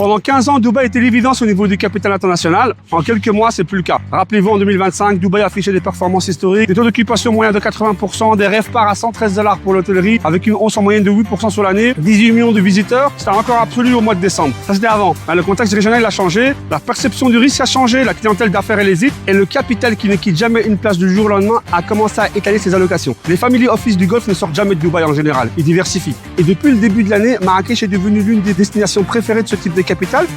Pendant 15 ans, Dubaï était l'évidence au niveau du capital international. En quelques mois, c'est plus le cas. Rappelez-vous, en 2025, Dubaï affichait des performances historiques, des taux d'occupation moyens de 80%, des RevPAR à 113 $ pour l'hôtellerie, avec une hausse en moyenne de 8% sur l'année, 18 millions de visiteurs. C'était un record absolu au mois de décembre. Ça, c'était avant. Le contexte régional a changé, la perception du risque a changé, la clientèle d'affaires elle hésite, et le capital qui ne quitte jamais une place du jour au lendemain a commencé à étaler ses allocations. Les family office du Golfe ne sortent jamais de Dubaï en général. Ils diversifient. Et depuis le début de l'année, Marrakech est devenue l'une des destinations préférées de ce type de capital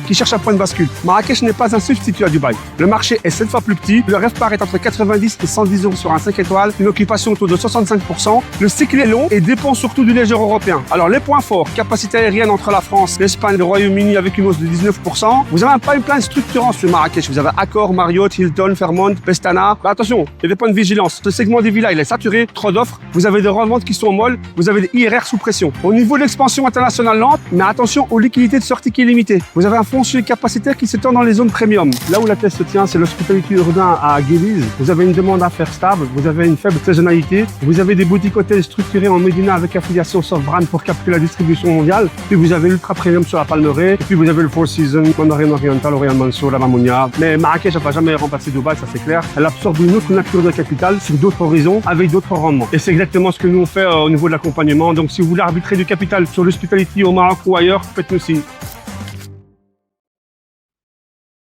qui cherche un point de bascule. Marrakech n'est pas un substitut à Dubaï. Le marché est 7 fois plus petit, le RevPAR est entre 90 et 110 € sur un 5 étoiles, une occupation autour de 65%, le cycle est long et dépend surtout du léger européen. Alors les points forts, capacité aérienne entre la France, l'Espagne et le Royaume-Uni avec une hausse de 19%. Vous avez un pipeline structurant sur Marrakech. Vous avez Accor, Marriott, Hilton, Fairmont, Pestana. Mais attention, il y a des points de vigilance. Ce segment des villas, il est saturé, trop d'offres. Vous avez des reventes qui sont molles, vous avez des IRR sous pression. Au niveau de l'expansion internationale lente, mais attention aux liquidités de sortie qui est limitée. Vous avez un foncier capacitaire qui s'étend dans les zones premium. Là où la thèse se tient, c'est l'hospitalité urbain à Guéliz. Vous avez une demande d'affaires stable, vous avez une faible saisonnalité, vous avez des boutiques hôtels structurés en Médina avec affiliation soft brand pour capter la distribution mondiale, puis vous avez l'ultra premium sur la Palmeraie, et puis vous avez le Four Seasons, Mandarin Oriental, Royal Mansour, la Mamounia. Mais Marrakech ne va jamais remplacer Dubaï, ça c'est clair. Elle absorbe une autre nature de capital sur d'autres horizons avec d'autres rendements. Et c'est exactement ce que nous on fait au niveau de l'accompagnement. Donc si vous voulez arbitrer du capital sur l'hospitalité au Maroc ou ailleurs, faites-nous signe.